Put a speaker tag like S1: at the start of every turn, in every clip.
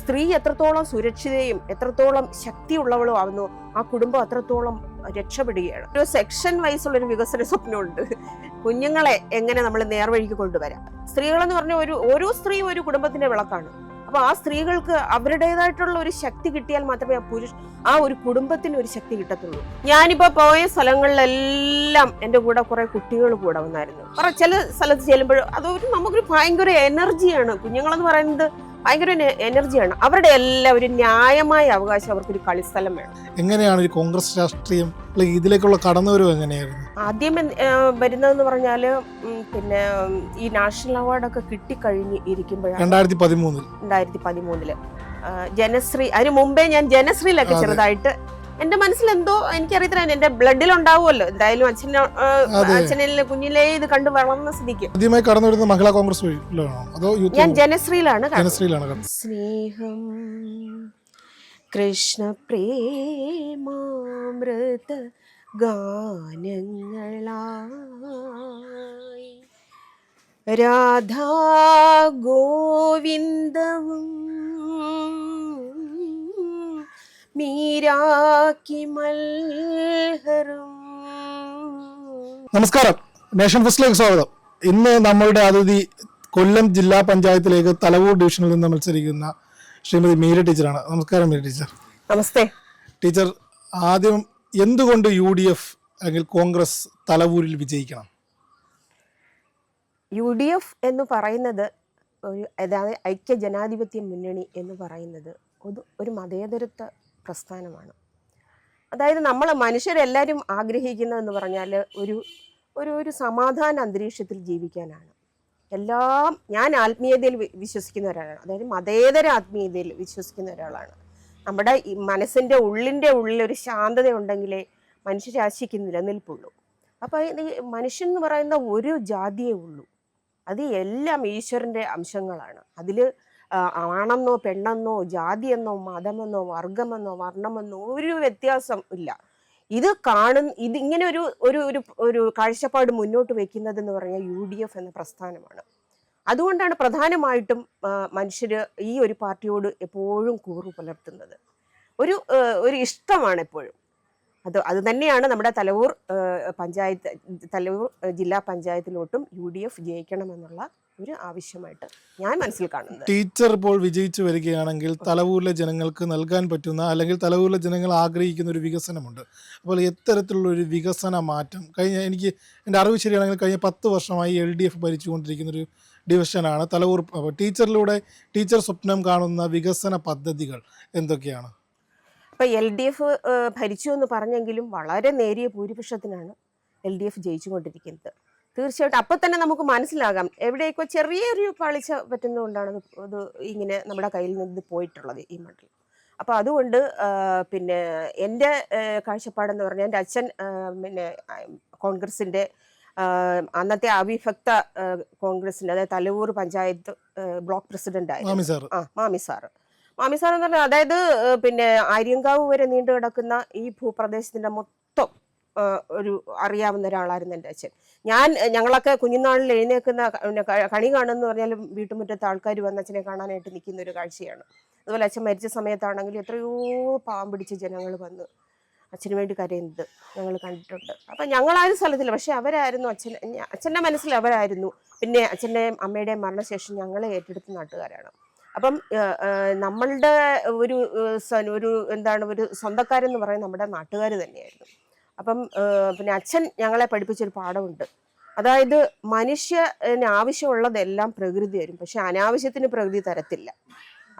S1: സ്ത്രീ എത്രത്തോളം സുരക്ഷിതയും എത്രത്തോളം ശക്തിയുള്ളവളും ആവുന്നു, ആ കുടുംബം അത്രത്തോളം രക്ഷപ്പെടുകയാണ്. ഒരു സെക്ഷൻ വൈസുള്ളൊരു വികസന സ്വപ്നമുണ്ട്. കുഞ്ഞുങ്ങളെ എങ്ങനെ നമ്മൾ നേർവഴിക്ക് കൊണ്ടുവരാം. സ്ത്രീകളെന്ന് പറഞ്ഞ ഓരോ സ്ത്രീയും ഒരു കുടുംബത്തിന്റെ വിളക്കാണ്. അപ്പൊ ആ സ്ത്രീകൾക്ക് അവരുടേതായിട്ടുള്ള ഒരു ശക്തി കിട്ടിയാൽ മാത്രമേ ആ ഒരു കുടുംബത്തിന് ഒരു ശക്തി കിട്ടത്തുള്ളൂ. ഞാനിപ്പോ പോയ സ്ഥലങ്ങളിലെല്ലാം എൻ്റെ കൂടെ കുറെ കുട്ടികൾ കൂടെ വന്നായിരുന്നു. ചില സ്ഥലത്ത് ചെല്ലുമ്പോൾ നമുക്കൊരു ഭയങ്കര എനർജിയാണ്. കുഞ്ഞുങ്ങളെന്ന് പറയുന്നത് ഭയങ്കര എനർജിയാണ്. അവരുടെ എല്ലാം ഒരു ന്യായമായ അവകാശം, അവർക്കൊരു കളിസ്ഥലം വേണം.
S2: എങ്ങനെയാണ് ഈ കോൺഗ്രസ് രാഷ്ട്രീയം ഇതിലേക്കുള്ള കടന്നുവരവ് എങ്ങനെയായിരുന്നു?
S1: ആദ്യം വരുന്നതെന്ന് പറഞ്ഞാല് പിന്നെ ഈ നാഷണൽ അവാർഡൊക്കെ കിട്ടിക്കഴിഞ്ഞ് ഇരിക്കുമ്പോഴാണ് 2013 ജനശ്രീ. അതിന് മുമ്പേ ഞാൻ ജനശ്രീയിലൊക്കെ ചെറുതായിട്ട് എന്റെ മനസ്സിൽ എന്തോ എനിക്കറിയത്തില്ല, എന്റെ ബ്ലഡിൽ ഉണ്ടാവുമല്ലോ എന്തായാലും. അച്ഛനെ കുഞ്ഞിലേ ഇത് കണ്ടു വളർന്ന സ്ഥിതിക്ക്
S2: ആദ്യമായി കടന്നു വരുന്ന മഹിളാ കോൺഗ്രസ്
S1: ഞാൻ ജനശ്രീയിലാണ്. സ്നേഹം കൃഷ്ണ പ്രേമാമൃത ഗാനങ്ങളായി രാധാ ഗോവിന്ദവും മീരാക്കി മൽഹറും.
S2: നമസ്കാരം, നേഷൻ ഫസ്റ്റിലേക്ക് സ്വാഗതം. ഇന്ന് നമ്മളുടെ അതിഥി കൊല്ലം ജില്ലാ പഞ്ചായത്തിലേക്ക് തലവൂർ ഡിവിഷനിൽ നിന്ന് മത്സരിക്കുന്ന ശ്രീമതി മീര ടീച്ചറാണ്. നമസ്കാരം മീര ടീച്ചർ.
S1: നമസ്തേ
S2: ടീച്ചർ. ആദ്യം എന്തുകൊണ്ട് UDF അല്ലെങ്കിൽ കോൺഗ്രസ് തലവൂരിൽ വിജയിക്കണം?
S1: UDF എന്ന് പറയുന്നത് അതായത് ഐക്യ ജനാധിപത്യ മുന്നണി എന്ന് പറയുന്നത് ഒരു മതേതരത്വ പ്രസ്ഥാനമാണ്. അതായത് നമ്മൾ മനുഷ്യരെല്ലാവരും ആഗ്രഹിക്കുന്നതെന്ന് പറഞ്ഞാൽ ഒരു സമാധാന അന്തരീക്ഷത്തിൽ ജീവിക്കാനാണ്. ഞാൻ ആത്മീയതയിൽ വിശ്വസിക്കുന്ന ഒരാളാണ്. അതായത് മതേതര ആത്മീയതയിൽ വിശ്വസിക്കുന്ന ഒരാളാണ്. നമ്മുടെ മനസ്സിൻ്റെ ഉള്ളിലൊരു ശാന്തത ഉണ്ടെങ്കിലേ മനുഷ്യരാശിക്ക് നിലനിൽപ്പുള്ളൂ. അപ്പോൾ ഈ മനുഷ്യൻ എന്ന് പറയുന്ന ഒരു ജാതിയേ ഉള്ളൂ. അത് എല്ലാം ഈശ്വരൻ്റെ അംശങ്ങളാണ്. അതിൽ ആണെന്നോ പെണ്ണെന്നോ ജാതിയെന്നോ മതമെന്നോ വർഗമെന്നോ വർണ്ണമെന്നോ ഒരു വ്യത്യാസം ഇല്ല. ഇതിങ്ങനെ ഒരു കാഴ്ചപ്പാട് മുന്നോട്ട് വെക്കുന്നതെന്ന് പറഞ്ഞാൽ UDF എന്ന പ്രസ്ഥാനമാണ്. അതുകൊണ്ടാണ് പ്രധാനമായിട്ടും മനുഷ്യർ ഈ ഒരു പാർട്ടിയോട് എപ്പോഴും കൂറു പുലർത്തുന്നത്. ഒരു ഇഷ്ടമാണ് എപ്പോഴും. അത് തന്നെയാണ് നമ്മുടെ തലവൂർ ജില്ലാ പഞ്ചായത്തിലോട്ടും UDF ജയിക്കണമെന്നുള്ള ഒരു ആവശ്യമായിട്ട് ഞാൻ മനസ്സിൽ കാണുന്നത്.
S2: ടീച്ചർ ഇപ്പോൾ വിജയിച്ചു വരികയാണെങ്കിൽ തലവൂരിലെ ജനങ്ങൾക്ക് നൽകാൻ പറ്റുന്ന അല്ലെങ്കിൽ തലവൂരിലെ ജനങ്ങൾ ആഗ്രഹിക്കുന്ന ഒരു വികസനമുണ്ട്. അപ്പോൾ എത്തരത്തിലുള്ള ഒരു വികസന മാറ്റം എനിക്ക് എൻ്റെ അറിവ് ശരിയാണെങ്കിൽ കഴിഞ്ഞ 10 വർഷമായി LDF ഭരിച്ചുകൊണ്ടിരിക്കുന്നൊരു ഡിവിഷനാണ് തലവൂർ. ടീച്ചറിലൂടെ ടീച്ചർ സ്വപ്നം കാണുന്ന വികസന പദ്ധതികൾ എന്തൊക്കെയാണ്?
S1: അപ്പോൾ LDF ഭരിച്ചു എന്ന് പറഞ്ഞെങ്കിലും വളരെ നേരിയ ഭൂരിപക്ഷത്തിനാണ് LDF ജയിച്ചുകൊണ്ടിരിക്കുന്നത്. തീർച്ചയായിട്ടും അപ്പം തന്നെ നമുക്ക് മനസ്സിലാകാം എവിടെയൊക്കെ ചെറിയൊരു പാളിച്ച പറ്റുന്നതുകൊണ്ടാണ് ഇത് ഇങ്ങനെ നമ്മുടെ കയ്യിൽ നിന്ന് പോയിട്ടുള്ളത് ഈ മണ്ഡലം. അപ്പോൾ അതുകൊണ്ട് പിന്നെ എൻ്റെ കാഴ്ചപ്പാടെന്ന് പറഞ്ഞാൽ എൻ്റെ അച്ഛൻ കോൺഗ്രസിൻ്റെ അന്നത്തെ അവിഭക്ത കോൺഗ്രസിൻ്റെ അതായത് തലവൂർ പഞ്ചായത്ത് ബ്ലോക്ക് പ്രസിഡന്റ് ആയിരുന്നു മാമി സാർ എന്ന് പറഞ്ഞാൽ അതായത് ആര്യങ്കാവ് വരെ നീണ്ടു കിടക്കുന്ന ഈ ഭൂപ്രദേശത്തിൻ്റെ മൊത്തം അറിയാവുന്ന ഒരാളായിരുന്നു എൻ്റെ അച്ഛൻ. ഞങ്ങളൊക്കെ കുഞ്ഞുനാളിൽ എഴുന്നേൽക്കുന്ന കണി കാണുമെന്ന് പറഞ്ഞാലും വീട്ടുമുറ്റത്ത് ആൾക്കാർ വന്ന് അച്ഛനെ കാണാനായിട്ട് നിൽക്കുന്ന ഒരു കാഴ്ചയാണ്. അതുപോലെ അച്ഛൻ മരിച്ച സമയത്താണെങ്കിലും എത്രയോ പാവം പിടിച്ച് ജനങ്ങൾ വന്ന് അച്ഛന് വേണ്ടി കരയുന്നത് ഞങ്ങൾ കണ്ടിട്ടുണ്ട്. അപ്പം ഞങ്ങളാരും സ്ഥലത്തില്ല, പക്ഷെ അവരായിരുന്നു അച്ഛൻ്റെ മനസ്സിൽ അവരായിരുന്നു. പിന്നെ അച്ഛൻ്റെയും അമ്മയുടെയും മരണശേഷം ഞങ്ങളെ ഏറ്റെടുത്ത നാട്ടുകാരാണ്. അപ്പം നമ്മളുടെ ഒരു സ്വന്തക്കാരെന്ന് പറയുന്നത് നമ്മുടെ നാട്ടുകാർ തന്നെയായിരുന്നു. അപ്പം അച്ഛൻ ഞങ്ങളെ പഠിപ്പിച്ചൊരു പാഠമുണ്ട്. അതായത് മനുഷ്യന് ആവശ്യമുള്ളതെല്ലാം പ്രകൃതി തരും, പക്ഷെ അനാവശ്യത്തിന് പ്രകൃതി തരത്തില്ല.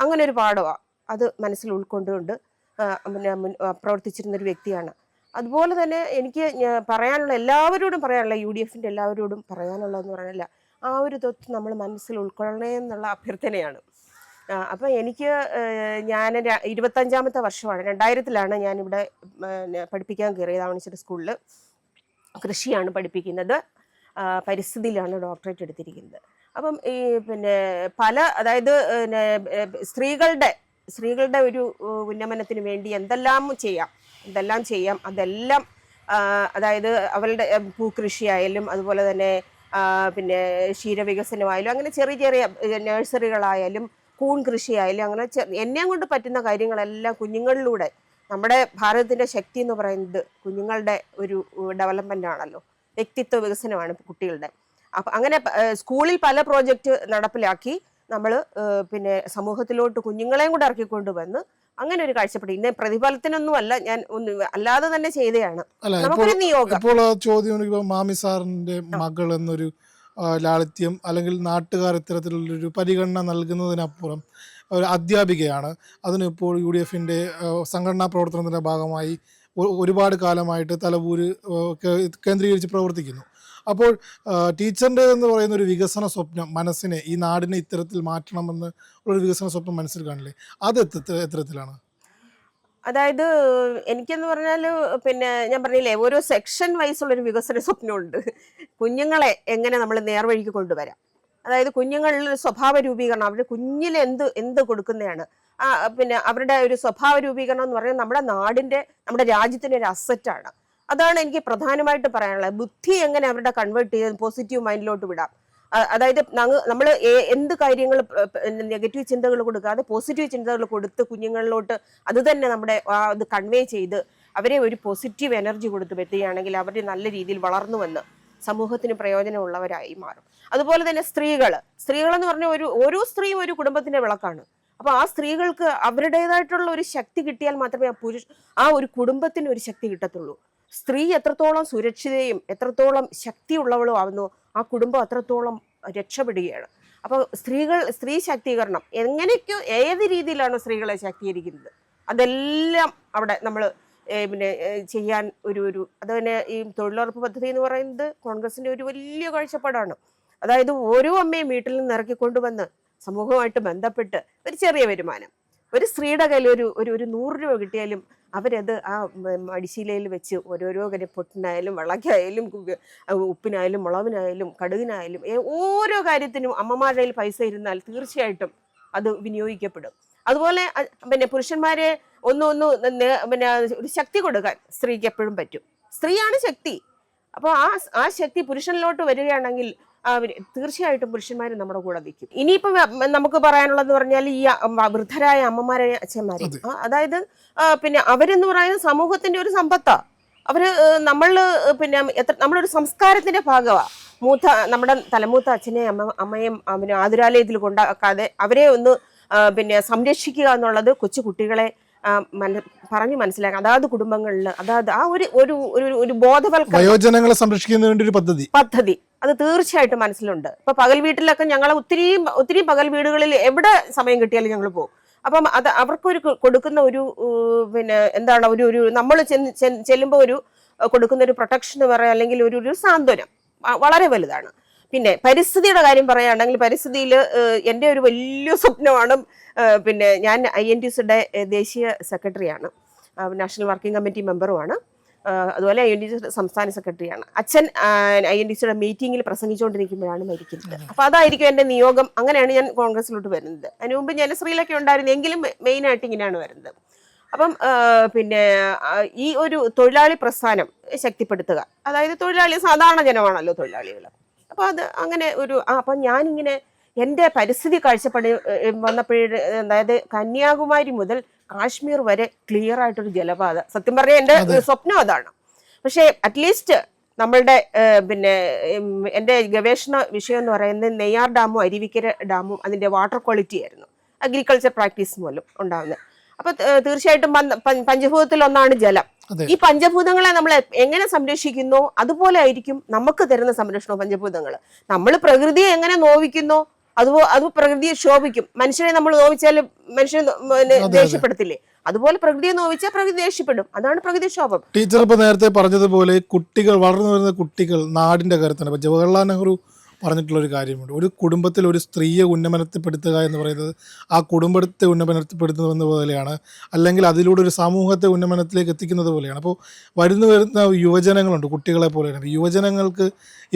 S1: അങ്ങനെ ഒരു പാഠമാണ്. അത് മനസ്സിൽ ഉൾക്കൊണ്ടുകൊണ്ട് പ്രവർത്തിച്ചിരുന്നൊരു വ്യക്തിയാണ്. അതുപോലെ തന്നെ എനിക്ക് പറയാനുള്ള എല്ലാവരോടും പറയാനുള്ള UDFൻ്റെ എല്ലാവരോടും പറയാനുള്ളതെന്ന് പറഞ്ഞാൽ ആ ഒരു തൊത്ത് നമ്മൾ മനസ്സിൽ ഉൾക്കൊള്ളണേ എന്നുള്ള അഭ്യർത്ഥനയാണ്. അപ്പം ഞാൻ 25ാമത്തെ വർഷമാണ്. 2000 ഞാനിവിടെ പഠിപ്പിക്കാൻ കയറിയത്. ആവണിശ്ശേരി സ്കൂളിൽ കൃഷിയാണ് പഠിപ്പിക്കുന്നത്. പരിസ്ഥിതിയിലാണ് ഡോക്ടറേറ്റ് എടുത്തിരിക്കുന്നത്. അപ്പം ഈ അതായത് സ്ത്രീകളുടെ ഒരു ഉന്നമനത്തിന് വേണ്ടി എന്തെല്ലാം ചെയ്യാം അതെല്ലാം അതായത് അവരുടെ ഭൂകൃഷിയായാലും അതുപോലെ തന്നെ ക്ഷീരവികസനമായാലും അങ്ങനെ ചെറിയ നഴ്സറികളായാലും കൂൺ കൃഷിയായാലും അങ്ങനെ എന്നെ കൊണ്ട് പറ്റുന്ന കാര്യങ്ങളെല്ലാം കുഞ്ഞുങ്ങളിലൂടെ, നമ്മുടെ ഭാരതത്തിൻ്റെ ശക്തി എന്ന് പറയുന്നത് കുഞ്ഞുങ്ങളുടെ ഒരു ഡെവലപ്മെൻ്റ് ആണല്ലോ, വ്യക്തിത്വ വികസനമാണ് കുട്ടികളുടെ. അപ്പം അങ്ങനെ സ്കൂളിൽ പല പ്രോജക്റ്റ് നടപ്പിലാക്കി നമ്മൾ പിന്നെ സമൂഹത്തിലോട്ട് കുഞ്ഞുങ്ങളെയും കൂടെ ഇറക്കിക്കൊണ്ട് വന്ന് അങ്ങനെ ഒരു കാഴ്ചപ്പാട്. ഇന്ന പ്രതിഫലത്തിനൊന്നുമല്ല, ഞാൻ അല്ലാതെ തന്നെ ചെയ്തതാണ് നമുക്കൊരു നിയോഗം.
S2: ഇപ്പോൾ ചോദ്യം മാമി സാറിന്റെ മകൾ എന്നൊരു ലാളിത്യം അല്ലെങ്കിൽ നാട്ടുകാർ ഇത്തരത്തിലുള്ളൊരു പരിഗണന നൽകുന്നതിനപ്പുറം ഒരു അധ്യാപികയാണ്. അതിനിപ്പോൾ UDFന്റെ സംഘടനാ പ്രവർത്തനത്തിൻ്റെ ഭാഗമായി ഒരുപാട് കാലമായിട്ട് തലവൂര് കേന്ദ്രീകരിച്ച് പ്രവർത്തിക്കുന്നു. അപ്പോൾ ടീച്ചറിൻ്റെ എന്ന് പറയുന്ന ഒരു വികസന സ്വപ്നം, മനസ്സിനെ, ഈ നാടിനെ ഇത്തരത്തിൽ മാറ്റണമെന്ന് ഒരു വികസന സ്വപ്നം മനസ്സിൽ കാണില്ലേ, അത് എത്തരത്തിലാണ്?
S1: അതായത് എനിക്കെന്ന് പറഞ്ഞാൽ പിന്നെ ഞാൻ പറഞ്ഞില്ലേ, ഓരോ സെക്ഷൻ വൈസുള്ളൊരു വികസന സ്വപ്നമുണ്ട്. കുഞ്ഞുങ്ങളെ എങ്ങനെ നമ്മൾ നേർവഴിക്ക് കൊണ്ടുവരാം, അതായത് കുഞ്ഞുങ്ങളിൽ സ്വഭാവ രൂപീകരണം, അവർ കുഞ്ഞിൽ എന്ത് കൊടുക്കുന്നതാണ്, പിന്നെ അവരുടെ ഒരു സ്വഭാവ രൂപീകരണം എന്ന് പറയുന്നത് നമ്മുടെ നാടിൻ്റെ, നമ്മുടെ രാജ്യത്തിൻ്റെ ഒരു അസറ്റാണ്. അതാണ് എനിക്ക് പ്രധാനമായിട്ട് പറയാനുള്ളത്. ബുദ്ധി എങ്ങനെ അവരുടെ കൺവേർട്ട് ചെയ്ത് പോസിറ്റീവ് മൈൻഡിലോട്ട് വിടാം. അതായത് നമ്മൾ എന്ത് കാര്യങ്ങൾ നെഗറ്റീവ് ചിന്തകൾ കൊടുക്കാതെ പോസിറ്റീവ് ചിന്തകൾ കൊടുത്ത് കുഞ്ഞുങ്ങളിലോട്ട് അത് തന്നെ നമ്മുടെ അത് കൺവേ ചെയ്ത് അവരെ ഒരു പോസിറ്റീവ് എനർജി കൊടുത്ത് പറ്റുകയാണെങ്കിൽ അവർ നല്ല രീതിയിൽ വളർന്നു വന്ന് സമൂഹത്തിന് പ്രയോജനമുള്ളവരായി മാറും. അതുപോലെ തന്നെ സ്ത്രീകളെന്ന് പറഞ്ഞാൽ ഓരോ സ്ത്രീയും ഒരു കുടുംബത്തിന്റെ വിളക്കാണ്. അപ്പോൾ ആ സ്ത്രീകൾക്ക് അവരുടേതായിട്ടുള്ള ഒരു ശക്തി കിട്ടിയാൽ മാത്രമേ ആ ഒരു കുടുംബത്തിന് ഒരു ശക്തി കിട്ടത്തുള്ളൂ. സ്ത്രീ എത്രത്തോളം സുരക്ഷിതയും എത്രത്തോളം ശക്തിയുള്ളവളും ആവുന്നു, ആ കുടുംബം അത്രത്തോളം രക്ഷപ്പെടുകയാണ്. അപ്പോൾ സ്ത്രീ ശാക്തീകരണം എങ്ങനെയൊക്കെയോ ഏത് രീതിയിലാണോ സ്ത്രീകളെ ശാക്തീകരിക്കുന്നത് അതെല്ലാം അവിടെ നമ്മൾ പിന്നെ ചെയ്യാൻ അതുതന്നെ ഈ തൊഴിലുറപ്പ് പദ്ധതി എന്ന് പറയുന്നത് കോൺഗ്രസിൻ്റെ ഒരു വലിയ കാഴ്ചപ്പാടാണ്. അതായത് ഓരോ അമ്മയും വീട്ടിൽ നിന്ന് ഇറക്കിക്കൊണ്ടുവന്ന് സമൂഹവുമായിട്ട് ബന്ധപ്പെട്ട് ഒരു ചെറിയ വരുമാനം, ഒരു സ്ത്രീയുടെ കയ്യിൽ ഒരു 100 രൂപ കിട്ടിയാലും അവരത് ആ മടിശീലയിൽ വെച്ച് ഓരോരോ കാര്യം, പൊട്ടിനായാലും വെള്ളക്കായാലും ഉപ്പിനായാലും മുളകിനായാലും കടുകിനായാലും ഓരോ കാര്യത്തിനും അമ്മമാരുടെ കയ്യിൽ പൈസ ഇരുന്നാൽ തീർച്ചയായിട്ടും അത് വിനിയോഗിക്കപ്പെടും. അതുപോലെ പിന്നെ പുരുഷന്മാരെ പിന്നെ ഒരു ശക്തി കൊടുക്കാൻ സ്ത്രീക്ക് എപ്പോഴും പറ്റും. സ്ത്രീയാണ് ശക്തി. അപ്പോൾ ആ ശക്തി പുരുഷനിലോട്ട് വരികയാണെങ്കിൽ തീർച്ചയായിട്ടും പുരുഷന്മാർ നമ്മുടെ കൂടെ നിൽക്കും. ഇനിയിപ്പം നമുക്ക് പറയാനുള്ളതെന്ന് പറഞ്ഞാൽ ഈ വൃദ്ധരായ അമ്മമാരെ അച്ഛന്മാരെ, അതായത് പിന്നെ അവരെന്ന് പറയുന്നത് സമൂഹത്തിന്റെ ഒരു സമ്പത്താ. അവര് നമ്മളൊരു സംസ്കാരത്തിന്റെ ഭാഗമാണ്. നമ്മുടെ തലമൂത്ത അച്ഛനെയും അമ്മയും പിന്നെ ആതുരാലയത്തിൽ കൊണ്ടാക്കാതെ അവരെ ഒന്ന് പിന്നെ സംരക്ഷിക്കുക എന്നുള്ളത് കൊച്ചു കുട്ടികളെ പറഞ്ഞു മനസ്സിലാക്കാം. അതാത് കുടുംബങ്ങളിൽ അതായത് ആ ഒരു ബോധവൽക്കരണം,
S2: വയോജനങ്ങളെ സംരക്ഷിക്കുന്നതിന് വേണ്ടി ഒരു പദ്ധതി
S1: അത് തീർച്ചയായിട്ടും മനസ്സിലുണ്ട്. ഇപ്പൊ പകൽ വീട്ടിലൊക്കെ ഞങ്ങൾ ഒത്തിരി പകൽ വീടുകളിൽ എവിടെ സമയം കിട്ടിയാലും ഞങ്ങൾ പോകും. അപ്പം അത് അവർക്കൊരു കൊടുക്കുന്ന ഒരു പിന്നെ എന്താണ് ഒരു നമ്മൾ ചെല്ലുമ്പോൾ കൊടുക്കുന്ന ഒരു പ്രൊട്ടക്ഷൻ എന്ന് പറയാം, അല്ലെങ്കിൽ ഒരു സാന്ത്വനം വളരെ വലുതാണ്. പിന്നെ പരിസ്ഥിതിയുടെ കാര്യം പറയുകയാണെങ്കിൽ പരിസ്ഥിതിയിൽ എൻ്റെ ഒരു വലിയ സ്വപ്നമാണ്. പിന്നെ ഞാൻ INTUCയുടെ ദേശീയ സെക്രട്ടറിയാണ്, നാഷണൽ വർക്കിംഗ് കമ്മിറ്റി മെമ്പറുമാണ്. അതുപോലെ INTUC സംസ്ഥാന സെക്രട്ടറിയാണ്. അച്ഛൻ INTUCയുടെ മീറ്റിങ്ങിൽ പ്രസംഗിച്ചുകൊണ്ടിരിക്കുമ്പോഴാണ് മരിക്കുന്നത്. അപ്പോൾ അതായിരിക്കും എൻ്റെ നിയോഗം. അങ്ങനെയാണ് ഞാൻ കോൺഗ്രസിലോട്ട് വരുന്നത്. അതിനു മുമ്പ് ജനശ്രീയിലൊക്കെ ഉണ്ടായിരുന്നു, എങ്കിലും മെയിനായിട്ട് ഇങ്ങനെയാണ് വരുന്നത്. അപ്പം പിന്നെ ഈ ഒരു തൊഴിലാളി പ്രസ്ഥാനം ശക്തിപ്പെടുത്തുക, അതായത് തൊഴിലാളി സാധാരണ ജനമാണല്ലോ തൊഴിലാളികൾ. അപ്പോൾ അത് അങ്ങനെ അപ്പം ഞാനിങ്ങനെ എൻ്റെ പരിസ്ഥിതി കാഴ്ചപ്പാട് വന്നപ്പോഴേ, അതായത് കന്യാകുമാരി മുതൽ കാശ്മീർ വരെ ക്ലിയർ ആയിട്ടൊരു ജലപാത, സത്യം പറഞ്ഞാൽ എൻ്റെ സ്വപ്നം അതാണ്. പക്ഷേ അറ്റ്ലീസ്റ്റ് നമ്മളുടെ പിന്നെ എൻ്റെ ഗവേഷണ വിഷയം എന്ന് പറയുന്നത് നെയ്യാർ ഡാമും അരുവിക്കര ഡാമും അതിൻ്റെ വാട്ടർ ക്വാളിറ്റി ആയിരുന്നു, അഗ്രികൾച്ചർ പ്രാക്ടീസ് മൂലം ഉണ്ടാകുന്നത്. അപ്പോൾ തീർച്ചയായിട്ടും പഞ്ചഭൂതത്തിൽ ഒന്നാണ് ജലം. ഈ പഞ്ചഭൂതങ്ങളെ നമ്മൾ എങ്ങനെ സംരക്ഷിക്കുന്നോ അതുപോലെ ആയിരിക്കും നമുക്ക് തരുന്ന സംരക്ഷണവും പഞ്ചഭൂതങ്ങൾ. നമ്മൾ പ്രകൃതിയെ എങ്ങനെ നോവിക്കുന്നോ അത് പ്രകൃതിയെ ശോഭിക്കും. മനുഷ്യനെ നമ്മൾ നോവിച്ചാൽ മനുഷ്യനെ ദേഷ്യപ്പെടുത്തില്ലേ, അതുപോലെ പ്രകൃതിയെ നോവിച്ചാൽ പ്രകൃതി ദേഷ്യപ്പെടും. അതാണ് പ്രകൃതിക്ഷോഭം.
S2: ടീച്ചർ ഇപ്പോൾ നേരത്തെ പറഞ്ഞതുപോലെ കുട്ടികൾ, വളർന്നു വരുന്ന കുട്ടികൾ നാടിൻ്റെ കരുത്താണ്. ഇപ്പോൾ ജവഹർലാൽ നെഹ്റു പറഞ്ഞിട്ടുള്ളൊരു കാര്യമുണ്ട്, ഒരു കുടുംബത്തിൽ ഒരു സ്ത്രീയെ ഉന്നമനത്തിൽപ്പെടുത്തുക എന്ന് പറയുന്നത് ആ കുടുംബത്തെ ഉന്നമനത്തിൽപ്പെടുത്തുന്നത് പോലെയാണ്, അല്ലെങ്കിൽ അതിലൂടെ ഒരു സമൂഹത്തെ ഉന്നമനത്തിലേക്ക് എത്തിക്കുന്നത് പോലെയാണ്. അപ്പോൾ വരുന്ന യുവജനങ്ങളുണ്ട്, കുട്ടികളെ പോലെയാണ്. യുവജനങ്ങൾക്ക്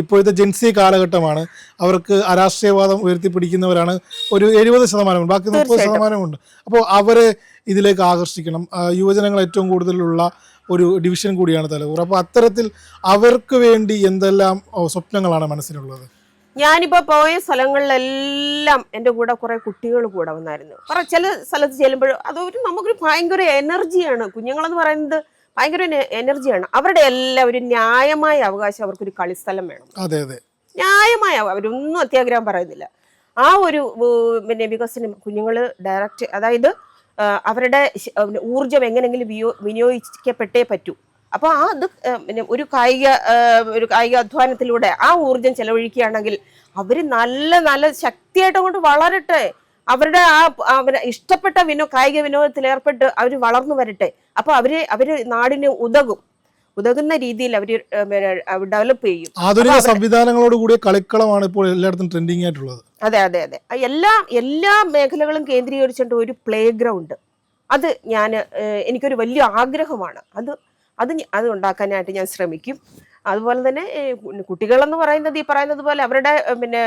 S2: ഇപ്പോഴത്തെ ജെൻസി കാലഘട്ടമാണ്, അവർക്ക് അരാഷ്ട്രീയവാദം ഉയർത്തിപ്പിടിക്കുന്നവരാണ് ഒരു 70%, ബാക്കി 30%. അപ്പോൾ അവരെ ഇതിലേക്ക് ആകർഷിക്കണം. യുവജനങ്ങൾ ഏറ്റവും കൂടുതലുള്ള ഒരു ഡിവിഷൻ കൂടിയാണ് തലവൂർ. അപ്പോൾ അത്തരത്തിൽ അവർക്ക് വേണ്ടി എന്തെല്ലാം സ്വപ്നങ്ങളാണ് മനസ്സിലുള്ളത്?
S1: ഞാനിപ്പോൾ പോയ സ്ഥലങ്ങളിലെല്ലാം എൻ്റെ കൂടെ കുറേ കുട്ടികൾ കൂടെ വന്നായിരുന്നു. ചില സ്ഥലത്ത് ചെല്ലുമ്പോൾ അതൊരു നമുക്കൊരു ഭയങ്കര എനർജിയാണ്. കുഞ്ഞുങ്ങളെന്ന് പറയുന്നത് ഭയങ്കര എനർജിയാണ്. അവരുടെ എല്ലാം ഒരു ന്യായമായ അവകാശം, അവർക്കൊരു കളിസ്ഥലം വേണം.
S2: അതെ അതെ,
S1: ന്യായമായ, അവരൊന്നും അത്യാഗ്രഹം പറയുന്നില്ല. ആ ഒരു പിന്നെ വികസനം കുഞ്ഞുങ്ങൾ ഡയറക്റ്റ്, അതായത് അവരുടെ ഊർജം എങ്ങനെയെങ്കിലും വിനിയോഗിക്കപ്പെട്ടേ പറ്റൂ. അപ്പോൾ അത് പിന്നെ ഒരു കായിക അധ്വാനത്തിലൂടെ ആ ഊർജം ചെലവഴിക്കുകയാണെങ്കിൽ അവർ നല്ല നല്ല ശക്തിയായിട്ട് കൊണ്ട് വളരട്ടെ. അവരുടെ ഇഷ്ടപ്പെട്ട കായിക വിനോദത്തിൽ ഏർപ്പെട്ട് അവർ വളർന്നു വരട്ടെ. അപ്പോൾ അവര് നാടിന് ഉതകുന്ന രീതിയിൽ അവർ ഡെവലപ്പ് ചെയ്യും.
S2: ആധുനിക സംവിധാനങ്ങളോട് കൂടിയ കളിക്കളമാണ് ഇപ്പോൾ എല്ലായിടത്തും ട്രെൻഡിങ് ആയിട്ടുള്ളത്.
S1: അതെ അതെ അതെ, എല്ലാ മേഖലകളും കേന്ദ്രീകരിച്ചുകൊണ്ട് ഒരു പ്ലേ ഗ്രൗണ്ട്, അത് എനിക്കൊരു വലിയ ആഗ്രഹമാണ്. അത് ഉണ്ടാക്കാനായിട്ട് ഞാൻ ശ്രമിക്കും. അതുപോലെ തന്നെ കുട്ടികളെന്ന് പറയുന്നത് ഈ പറയുന്നത് പോലെ അവരുടെ പിന്നെ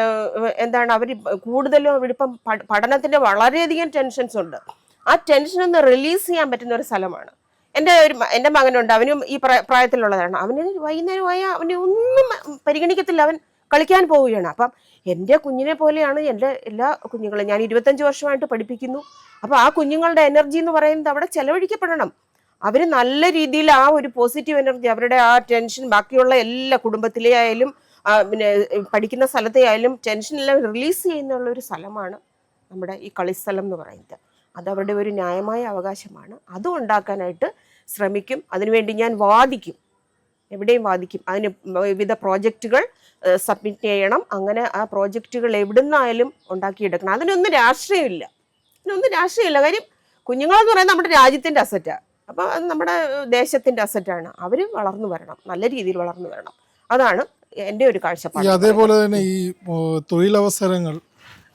S1: എന്താണ്, അവർ കൂടുതലും അവരിപ്പം പഠനത്തിന്റെ വളരെയധികം ടെൻഷൻസ് ഉണ്ട്. ആ ടെൻഷൻ ഒന്ന് റിലീസ് ചെയ്യാൻ പറ്റുന്ന ഒരു സ്ഥലമാണ്. എൻ്റെ മകനുണ്ട്, അവനും ഈ പ്രായത്തിലുള്ളതാണ്. അവന് വൈകുന്നേരമായ അവനെ ഒന്നും പരിഗണിക്കത്തില്ല, അവൻ കളിക്കാൻ പോവുകയാണ്. അപ്പം എൻ്റെ കുഞ്ഞിനെ പോലെയാണ് എൻ്റെ എല്ലാ കുഞ്ഞുങ്ങളും. ഞാൻ 25 വർഷമായിട്ട് പഠിപ്പിക്കുന്നു. അപ്പോൾ ആ കുഞ്ഞുങ്ങളുടെ എനർജി എന്ന് പറയുന്നത് അവിടെ ചെലവഴിക്കപ്പെടണം. അവർ നല്ല രീതിയിൽ ആ ഒരു പോസിറ്റീവ് എനർജി, അവരുടെ ആ ടെൻഷൻ, ബാക്കിയുള്ള എല്ലാ കുടുംബത്തിലെ ആയാലും പിന്നെ പഠിക്കുന്ന സ്ഥലത്തെ ആയാലും ടെൻഷനെല്ലാം റിലീസ് ചെയ്യുന്നുള്ള ഒരു സ്ഥലമാണ് നമ്മുടെ ഈ കളിസ്ഥലം എന്ന് പറയുന്നത്. അത് അവരുടെ ഒരു ന്യായമായ അവകാശമാണ്. അതും ഉണ്ടാക്കാനായിട്ട് ശ്രമിക്കും. അതിനുവേണ്ടി ഞാൻ വാദിക്കും, എവിടെയും വാദിക്കും. അതിന് വിവിധ പ്രോജക്റ്റുകൾ സബ്മിറ്റ് ചെയ്യണം. അങ്ങനെ ആ പ്രോജക്റ്റുകൾ എവിടുന്നായാലും ഉണ്ടാക്കിയെടുക്കണം. അതിനൊന്നും രാഷ്ട്രീയമില്ല. കാര്യം കുഞ്ഞുങ്ങളെന്ന് പറയുന്നത് നമ്മുടെ രാജ്യത്തിൻ്റെ അസറ്റാണ്. അപ്പോൾ അത് നമ്മുടെ ദേശത്തിൻ്റെ അസറ്റാണ്. അവർ വളർന്നു വരണം, നല്ല രീതിയിൽ വളർന്നു വരണം. അതാണ് എൻ്റെ ഒരു കാഴ്ചപ്പാട്.
S2: അതേപോലെ തന്നെ ഈ തൊഴിലവസരങ്ങൾ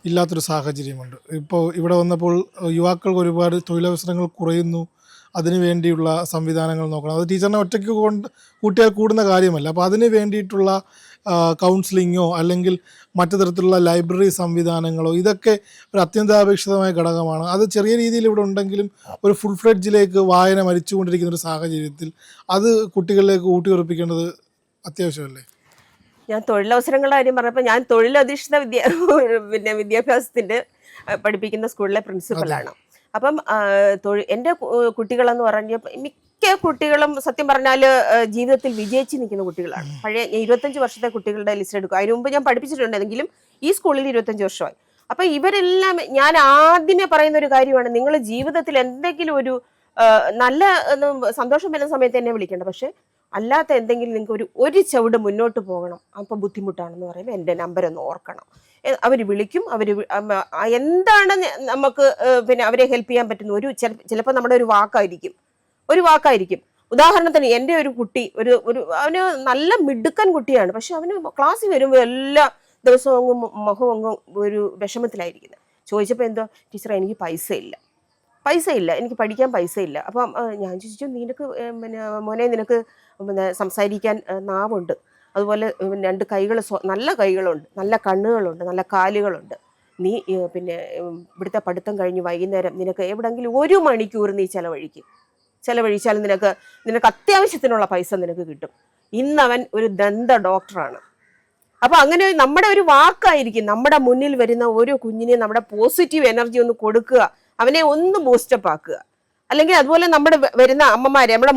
S2: ഇല്ലാത്തൊരു സാഹചര്യമുണ്ട്. ഇപ്പോൾ ഇവിടെ വന്നപ്പോൾ യുവാക്കൾക്ക് ഒരുപാട് തൊഴിലവസരങ്ങൾ കുറയുന്നു. അതിനു വേണ്ടിയുള്ള സംവിധാനങ്ങൾ നോക്കണം. അത് ടീച്ചറിനെ ഒറ്റയ്ക്ക് കൂട്ടിയാൽ കൂടുന്ന കാര്യമല്ല. അപ്പോൾ അതിന് വേണ്ടിയിട്ടുള്ള കൗൺസിലിങ്ങോ അല്ലെങ്കിൽ മറ്റു തരത്തിലുള്ള ലൈബ്രറി സംവിധാനങ്ങളോ ഇതൊക്കെ ഒരു അത്യന്താപേക്ഷിതമായ ഘടകമാണ്. അത് ചെറിയ രീതിയിൽ ഇവിടെ ഉണ്ടെങ്കിലും ഒരു ഫുൾ ഫ്ലെഡ്ജിലേക്ക് വായന മരിച്ചുകൊണ്ടിരിക്കുന്ന ഒരു സാഹചര്യത്തിൽ അത് കുട്ടികളിലേക്ക് ഊട്ടിയുറപ്പിക്കേണ്ടത് അത്യാവശ്യമല്ലേ?
S1: ഞാൻ തൊഴിലവസരങ്ങളുടെ കാര്യം പറഞ്ഞപ്പോൾ ഞാൻ തൊഴിലധിഷ്ഠിത വിദ്യാഭ്യാസത്തിൻ്റെ പഠിപ്പിക്കുന്ന സ്കൂളിലെ പ്രിൻസിപ്പലാണ്. അപ്പം എൻ്റെ കുട്ടികളെന്ന് പറഞ്ഞപ്പോൾ മിക്ക കുട്ടികളും സത്യം പറഞ്ഞാൽ ജീവിതത്തിൽ വിജയിച്ച് നിൽക്കുന്ന കുട്ടികളാണ്. പഴയ 25 വർഷത്തെ കുട്ടികളുടെ ലിസ്റ്റ് എടുക്കും. അതിന് മുമ്പ് ഞാൻ പഠിപ്പിച്ചിട്ടുണ്ടെങ്കിലും ഈ സ്കൂളിൽ 25 വർഷമായി. അപ്പം ഇവരെല്ലാം, ഞാൻ ആദ്യമേ പറയുന്ന ഒരു കാര്യമാണ്, നിങ്ങൾ ജീവിതത്തിൽ എന്തെങ്കിലും ഒരു നല്ല സന്തോഷം വരുന്ന സമയത്ത് എന്നെ വിളിക്കേണ്ട. പക്ഷെ അല്ലാത്ത എന്തെങ്കിലും നിങ്ങൾക്ക് ഒരു ചവിട് മുന്നോട്ട് പോകണം, അപ്പോൾ ബുദ്ധിമുട്ടാണെന്ന് പറയുമ്പോൾ എൻ്റെ നമ്പർ ഒന്ന് ഓർക്കണം. അവർ വിളിക്കും. എന്താണ് നമുക്ക് പിന്നെ അവരെ ഹെൽപ്പ് ചെയ്യാൻ പറ്റുന്ന ചിലപ്പോൾ നമ്മുടെ ഒരു വാക്കായിരിക്കും. ഉദാഹരണത്തിന് എൻ്റെ ഒരു കുട്ടി അവന് നല്ല മിടുക്കൻ കുട്ടിയാണ്. പക്ഷെ അവന് ക്ലാസ്സിൽ വരുമ്പോൾ എല്ലാ ദിവസവും മുഖം ഒരു വിഷമത്തിലായിരിക്കുന്നത്. ചോദിച്ചപ്പോൾ എന്തോ, ടീച്ചറെ എനിക്ക് പൈസ ഇല്ല, എനിക്ക് പഠിക്കാൻ പൈസ ഇല്ല. അപ്പം ഞാൻ ചോദിച്ചു, നിനക്ക് പിന്നെ മോനെ നിനക്ക് പിന്നെ സംസാരിക്കാൻ നാവുണ്ട്, അതുപോലെ 2 കൈകൾ, നല്ല കൈകളുണ്ട്, നല്ല കണ്ണുകളുണ്ട്, നല്ല കാലുകളുണ്ട്. നീ പിന്നെ ഇവിടുത്തെ പഠിത്തം കഴിഞ്ഞ് വൈകുന്നേരം നിനക്ക് എവിടെയെങ്കിലും 1 മണിക്കൂർ നീ ചെലവഴിച്ചാൽ നിനക്ക് അത്യാവശ്യത്തിനുള്ള പൈസ നിനക്ക് കിട്ടും. ഇന്നവൻ ഒരു ദന്ത ഡോക്ടറാണ്. അപ്പം അങ്ങനെ നമ്മുടെ ഒരു വാക്കായിരിക്കും നമ്മുടെ മുന്നിൽ വരുന്ന ഓരോ കുഞ്ഞിനെയും നമ്മുടെ പോസിറ്റീവ് എനർജി ഒന്ന് കൊടുക്കുക, അവനെ ഒന്ന് ബൂസ്റ്റപ്പ് ആക്കുക. അല്ലെങ്കിൽ അതുപോലെ നമ്മുടെ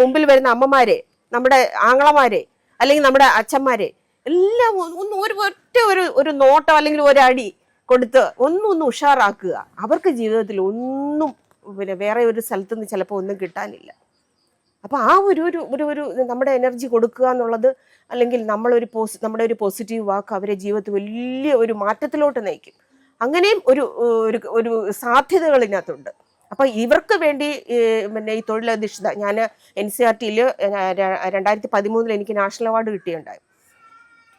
S1: മുമ്പിൽ വരുന്ന അമ്മമാരെ, നമ്മുടെ ആങ്ങളമാരെ, അല്ലെങ്കിൽ നമ്മുടെ അച്ഛന്മാരെ എല്ലാം ഒരു നോട്ടം അല്ലെങ്കിൽ ഒരടി കൊടുത്ത് ഒന്ന് ഉഷാറാക്കുക. അവർക്ക് ജീവിതത്തിൽ ഒന്നും പിന്നെ വേറെ ഒരു സ്ഥലത്തു നിന്ന് ചിലപ്പോൾ ഒന്നും കിട്ടാനില്ല. അപ്പോൾ ആ ഒരു നമ്മുടെ എനർജി കൊടുക്കുക എന്നുള്ളത്, അല്ലെങ്കിൽ നമ്മുടെ ഒരു പോസിറ്റീവ് വാക്ക് അവരെ ജീവിതത്തിൽ വലിയ ഒരു മാറ്റത്തിലോട്ട് നയിക്കും. അങ്ങനെയും ഒരു സാധ്യതകൾ ഇതിനകത്തുണ്ട്. അപ്പോൾ ഇവർക്ക് വേണ്ടി പിന്നെ ഈ തൊഴിലധിഷ്ഠിത, ഞാൻ NCERT-യിൽ 2013 എനിക്ക് നാഷണൽ അവാർഡ് കിട്ടിയുണ്ടായി.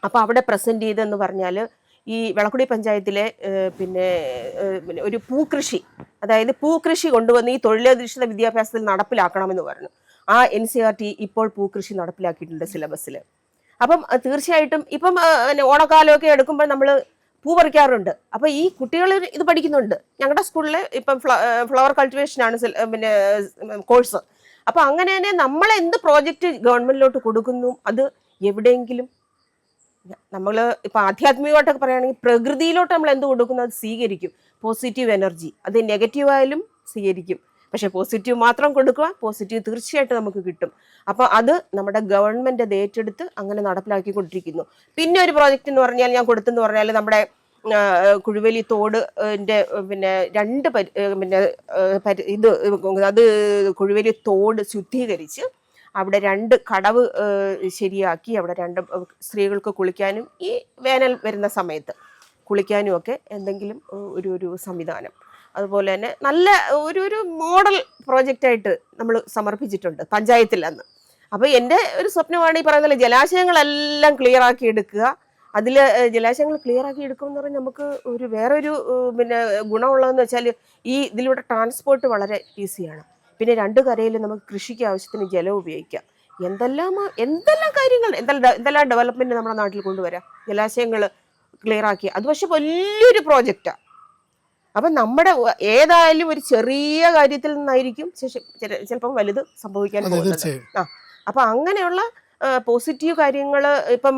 S1: അപ്പോൾ അവിടെ പ്രസൻറ്റ് ചെയ്തെന്ന് പറഞ്ഞാൽ ഈ വിളക്കുടി പഞ്ചായത്തിലെ പിന്നെ ഒരു പൂക്കൃഷി, അതായത് പൂക്കൃഷി കൊണ്ടുവന്ന് ഈ തൊഴിലധിഷ്ഠിത വിദ്യാഭ്യാസത്തിൽ നടപ്പിലാക്കണമെന്ന് പറഞ്ഞു. ആ NCERT ഇപ്പോൾ പൂക്കൃഷി നടപ്പിലാക്കിയിട്ടുണ്ട് സിലബസിൽ. അപ്പം തീർച്ചയായിട്ടും ഇപ്പം ഓണക്കാലമൊക്കെ എടുക്കുമ്പോൾ നമ്മൾ പൂ പറിക്കാറുണ്ട്. അപ്പോൾ ഈ കുട്ടികൾ ഇത് പഠിക്കുന്നുണ്ട്. ഞങ്ങളുടെ സ്കൂളിൽ ഇപ്പം ഫ്ലവർ കൾട്ടിവേഷനാണ് പിന്നെ കോഴ്സ്. അപ്പോൾ അങ്ങനെ തന്നെ നമ്മൾ എന്ത് പ്രോജക്റ്റ് ഗവൺമെൻറ്റിലോട്ട് കൊടുക്കുന്നു, അത് എവിടെയെങ്കിലും നമ്മൾ ഇപ്പം ആധ്യാത്മികമായിട്ടൊക്കെ പറയുകയാണെങ്കിൽ പ്രകൃതിയിലോട്ട് നമ്മൾ എന്ത് കൊടുക്കുന്നു അത് സ്വീകരിക്കും. പോസിറ്റീവ് എനർജി, അത് നെഗറ്റീവ് ആയാലും സ്വീകരിക്കും. പക്ഷെ പോസിറ്റീവ് മാത്രം കൊടുക്കുക, പോസിറ്റീവ് തീർച്ചയായിട്ടും നമുക്ക് കിട്ടും. അപ്പോൾ അത് നമ്മുടെ ഗവൺമെൻറ് അത് ഏറ്റെടുത്ത് അങ്ങനെ നടപ്പിലാക്കിക്കൊണ്ടിരിക്കുന്നു. പിന്നെ ഒരു പ്രോജക്റ്റ് എന്ന് പറഞ്ഞാൽ ഞാൻ കൊടുത്തെന്ന് പറഞ്ഞാൽ നമ്മുടെ കുഴുവലി തോട് പിന്നെ ഇത് അത് കുഴുവലി തോട് ശുദ്ധീകരിച്ച് അവിടെ 2 കടവ് ശരിയാക്കി അവിടെ 2 സ്ത്രീകൾക്ക് കുളിക്കാനും ഈ വേനൽ വരുന്ന സമയത്ത് കുളിക്കാനും ഒക്കെ എന്തെങ്കിലും ഒരു സംവിധാനം. അതുപോലെ തന്നെ നല്ല ഒരു മോഡൽ പ്രോജക്റ്റായിട്ട് നമ്മൾ സമർപ്പിച്ചിട്ടുണ്ട് പഞ്ചായത്തിൽ അന്ന്. അപ്പോൾ എൻ്റെ ഒരു സ്വപ്നമാണ് ഈ പറയുന്നത് ജലാശയങ്ങളെല്ലാം ക്ലിയർ ആക്കി എടുക്കുക. അതിൽ ജലാശയങ്ങൾ ക്ലിയർ ആക്കി എടുക്കുമെന്ന് പറഞ്ഞാൽ നമുക്ക് വേറൊരു പിന്നെ ഗുണമുള്ളതെന്ന് വെച്ചാൽ ഈ ഇതിലൂടെ ട്രാൻസ്പോർട്ട് വളരെ ഈസിയാണ്. പിന്നെ 2 കരയിലും നമുക്ക് കൃഷിക്ക് ആവശ്യത്തിന് ജലം ഉപയോഗിക്കാം. എന്തെല്ലാം കാര്യങ്ങൾ, എന്തെല്ലാം ഡെവലപ്മെൻറ്റ് നമ്മുടെ നാട്ടിൽ കൊണ്ടുവരാം ജലാശയങ്ങൾ ക്ലിയർ ആക്കി. അത് പക്ഷെ വലിയൊരു പ്രോജക്റ്റാണ്. അപ്പം നമ്മുടെ ഏതായാലും ഒരു ചെറിയ കാര്യത്തിൽ നിന്നായിരിക്കും ചിലപ്പം വലുത് സംഭവിക്കാൻ പോകുന്നത്. അപ്പം അങ്ങനെയുള്ള പോസിറ്റീവ് കാര്യങ്ങൾ ഇപ്പം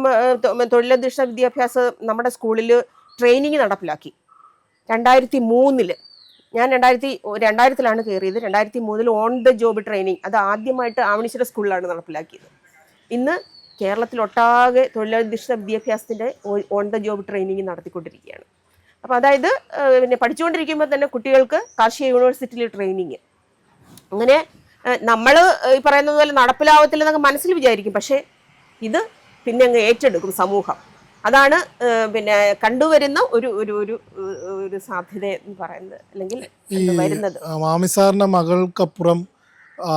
S1: തൊഴിലധിഷ്ഠിത വിദ്യാഭ്യാസം നമ്മുടെ സ്കൂളിൽ ട്രെയിനിങ് നടപ്പിലാക്കി 2003. ഞാൻ 2000-ലാണ് കയറിയത്. 2003 ഓൺ ദ ജോബ് ട്രെയിനിങ് അത് ആദ്യമായിട്ട് ആവണിശ്വര സ്കൂളിലാണ് നടപ്പിലാക്കിയത്. ഇന്ന് കേരളത്തിലൊട്ടാകെ തൊഴിലധിഷ്ഠിത വിദ്യാഭ്യാസത്തിൻ്റെ ഓൺ ദ ജോബ് ട്രെയിനിങ് നടത്തിക്കൊണ്ടിരിക്കുകയാണ്. അപ്പോൾ അതായത് പിന്നെ പഠിച്ചുകൊണ്ടിരിക്കുമ്പോൾ തന്നെ കുട്ടികൾക്ക് കാർഷിക യൂണിവേഴ്സിറ്റിയിൽ ട്രെയിനിങ്. അങ്ങനെ നമ്മൾ ഈ പറയുന്നത് പോലെ നടപ്പിലാവത്തില്ലെന്നൊക്കെ മനസ്സിൽ വിചാരിക്കും. പക്ഷേ ഇത് പിന്നെ അങ്ങ് ഏറ്റെടുക്കും സമൂഹം. അതാണ് പിന്നെ കണ്ടുവരുന്ന ഒരു സാധ്യത എന്ന് പറയുന്നത്, അല്ലെങ്കിൽ വരുന്നത്.
S2: മാമി സാറിന്റെ മകൾക്കപ്പുറം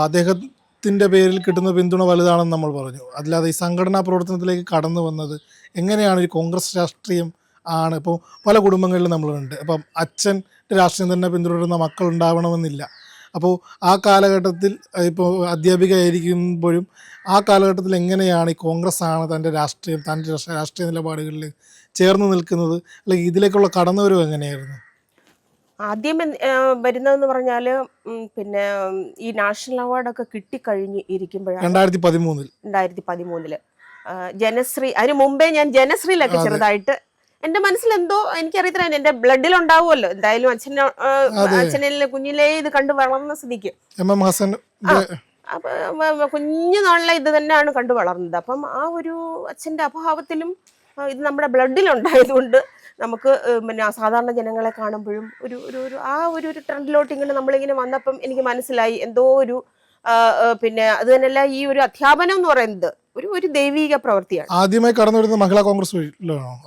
S2: അദ്ദേഹത്തിന്റെ പേരിൽ കിട്ടുന്ന പിന്തുണ വലുതാണെന്ന് നമ്മൾ പറഞ്ഞു. അല്ലാതെ ഈ സംഘടനാ പ്രവർത്തനത്തിലേക്ക് കടന്നു വന്നത് എങ്ങനെയാണ്? ഒരു കോൺഗ്രസ് രാഷ്ട്രീയം ആണ് ഇപ്പോൾ പല കുടുംബങ്ങളിലും നമ്മളുണ്ട്. അപ്പം അച്ഛൻ്റെ രാഷ്ട്രീയം തന്നെ പിന്തുടരുന്ന മക്കൾ ഉണ്ടാവണമെന്നില്ല. അപ്പോൾ ആ കാലഘട്ടത്തിൽ ഇപ്പോൾ അധ്യാപികയായിരിക്കുമ്പോഴും ആ കാലഘട്ടത്തിൽ എങ്ങനെയാണ് ഈ കോൺഗ്രസ് ആണ് തൻ്റെ രാഷ്ട്രീയ നിലപാടുകളിൽ ചേർന്ന് നിൽക്കുന്നത്, അല്ലെങ്കിൽ ഇതിലേക്കുള്ള കടന്നുവരവ് എങ്ങനെയായിരുന്നു?
S1: ആദ്യം വരുന്നതെന്ന് പറഞ്ഞാൽ പിന്നെ ഈ നാഷണൽ അവാർഡൊക്കെ കിട്ടിക്കഴിഞ്ഞ് ഇരിക്കുമ്പോഴാണ് 2013 ജനശ്രീ. അതിന് മുമ്പേ ഞാൻ ജനശ്രീയിലൊക്കെ ചെറുതായിട്ട് എൻ്റെ മനസ്സിലെന്തോ എനിക്കറിയത്തില്ല, എൻ്റെ ബ്ലഡിൽ ഉണ്ടാവുമല്ലോ എന്തായാലും. അച്ഛനെ കുഞ്ഞിലേ ഇത് കണ്ടു വളർന്ന സ്ഥിതിക്ക് കുഞ്ഞു നാളിലെ ഇത് തന്നെയാണ് കണ്ടു വളർന്നത്. അപ്പം ആ ഒരു അച്ഛൻ്റെ അഭാവത്തിലും ഇത് നമ്മുടെ ബ്ലഡിലുണ്ടായതുകൊണ്ട് നമുക്ക് പിന്നെ സാധാരണ ജനങ്ങളെ കാണുമ്പോഴും ഒരു ട്രെൻഡിലോട്ട് ഇങ്ങനെ നമ്മളിങ്ങനെ വന്നപ്പം എനിക്ക് മനസ്സിലായി എന്തോ പിന്നെ അത് തന്നെയല്ല ഈ ഒരു അധ്യാപനം എന്ന് പറയുന്നത് ഒരു ദൈവിക പ്രവൃത്തിയാണ്.
S2: ആദ്യമായി കടന്നു വരുന്നത് മഹിളാ കോൺഗ്രസ്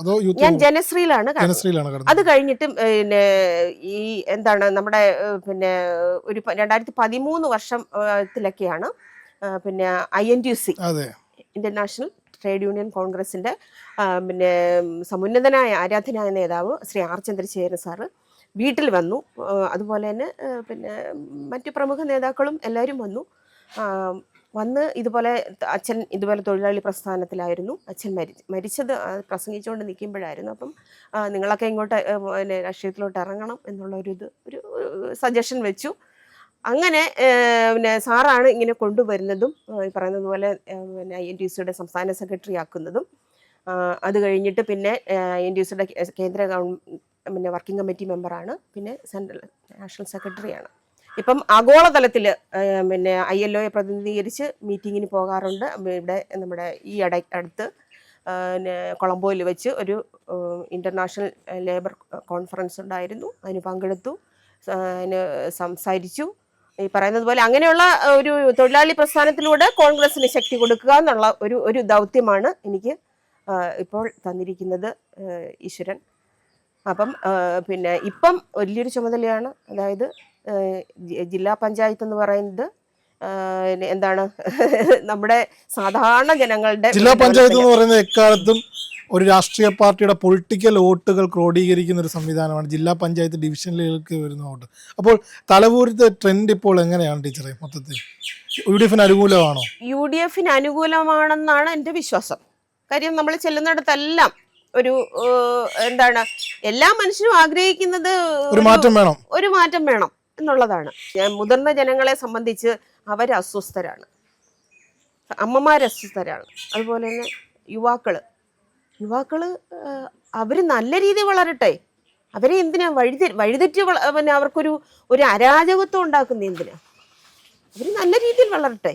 S2: അതോ
S1: ഞാൻ ജനശ്രീയിലാണ്. അത് കഴിഞ്ഞിട്ടും പിന്നെ ഈ എന്താണ് നമ്മുടെ പിന്നെ ഒരു 2013 വർഷത്തിലൊക്കെയാണ് പിന്നെ INTUC ഇന്റർനാഷണൽ ട്രേഡ് യൂണിയൻ കോൺഗ്രസിന്റെ പിന്നെ സമുന്നതനായ ആരാധനായ നേതാവ് ശ്രീ R ചന്ദ്രശേഖരൻ സാറ് വീട്ടിൽ വന്നു. അതുപോലെ തന്നെ പിന്നെ മറ്റു പ്രമുഖ നേതാക്കളും എല്ലാവരും വന്ന് ഇതുപോലെ അച്ഛൻ ഇതുപോലെ തൊഴിലാളി പ്രസ്ഥാനത്തിലായിരുന്നു. അച്ഛൻ മരിച്ചത് പ്രസംഗിച്ചുകൊണ്ട് നിൽക്കുമ്പോഴായിരുന്നു. അപ്പം നിങ്ങളൊക്കെ ഇങ്ങോട്ട് പിന്നെ രാഷ്ട്രീയത്തിലോട്ട് ഇറങ്ങണം എന്നുള്ള ഒരു സജഷൻ വെച്ചു. അങ്ങനെ പിന്നെ സാറാണ് ഇങ്ങനെ കൊണ്ടുവരുന്നതും ഈ പറയുന്നത് പോലെ പിന്നെ INTUCയുടെ സംസ്ഥാന സെക്രട്ടറി ആക്കുന്നതും. അത് കഴിഞ്ഞിട്ട് പിന്നെ INTUCയുടെ കേന്ദ്ര പിന്നെ വർക്കിംഗ് കമ്മിറ്റി മെമ്പറാണ്, പിന്നെ സെൻട്രൽ നാഷണൽ സെക്രട്ടറിയാണ്. ഇപ്പം ആഗോളതലത്തിൽ പിന്നെ ILOയെ പ്രതിനിധീകരിച്ച് മീറ്റിങ്ങിന് പോകാറുണ്ട്. ഇവിടെ നമ്മുടെ ഈ അടുത്ത് കൊളംബോയിൽ വെച്ച് ഒരു ഇൻ്റർനാഷണൽ ലേബർ കോൺഫറൻസ് ഉണ്ടായിരുന്നു. അതിന് പങ്കെടുത്തു, അതിന് സംസാരിച്ചു. ഈ പറയുന്നത് പോലെ അങ്ങനെയുള്ള ഒരു തൊഴിലാളി പ്രസ്ഥാനത്തിലൂടെ കോൺഗ്രസിന് ശക്തി കൊടുക്കുക എന്നുള്ള ഒരു ദൗത്യമാണ് എനിക്ക് ഇപ്പോൾ തന്നിരിക്കുന്നത് ഈശ്വരൻ. അപ്പം പിന്നെ ഇപ്പം വലിയൊരു ചുമതലയാണ്. അതായത് ജില്ലാ പഞ്ചായത്ത് എന്ന് പറയുന്നത് എന്താണ് നമ്മുടെ സാധാരണ ജനങ്ങളുടെ
S2: ജില്ലാ പഞ്ചായത്ത് എന്ന് പറയുന്നത് എക്കാലത്തും ഒരു രാഷ്ട്രീയ പാർട്ടിയുടെ പൊളിറ്റിക്കൽ വോട്ടുകൾ ക്രോഡീകരിക്കുന്ന ഒരു സംവിധാനമാണ് ജില്ലാ പഞ്ചായത്ത് ഡിവിഷനിലേക്ക് വരുന്ന വോട്ട്. അപ്പോൾ തലവൂരത്തെ ട്രെൻഡ് ഇപ്പോൾ എങ്ങനെയാണ് ടീച്ചറെ? മൊത്തത്തിൽ UDFന് അനുകൂലമാണോ?
S1: UDFന് അനുകൂലമാണെന്നാണ് എൻ്റെ വിശ്വാസം. കാര്യം നമ്മൾ ചെല്ലുന്നിടത്തെല്ലാം എന്താണ് എല്ലാ മനുഷ്യരും ആഗ്രഹിക്കുന്നത് ഒരു മാറ്റം വേണം എന്നുള്ളതാണ്. മുതിർന്ന ജനങ്ങളെ സംബന്ധിച്ച് അവർ അസ്വസ്ഥരാണ്, അമ്മമാർ അസ്വസ്ഥരാണ്, അതുപോലെ തന്നെ യുവാക്കൾ യുവാക്കൾ അവർ നല്ല രീതിയിൽ വളരട്ടെ. അവരെ എന്തിനാ വഴിതെറ്റി പിന്നെ അവർക്കൊരു അരാജകത്വം ഉണ്ടാക്കുന്ന എന്തിനാ? അവർ നല്ല രീതിയിൽ വളരട്ടെ.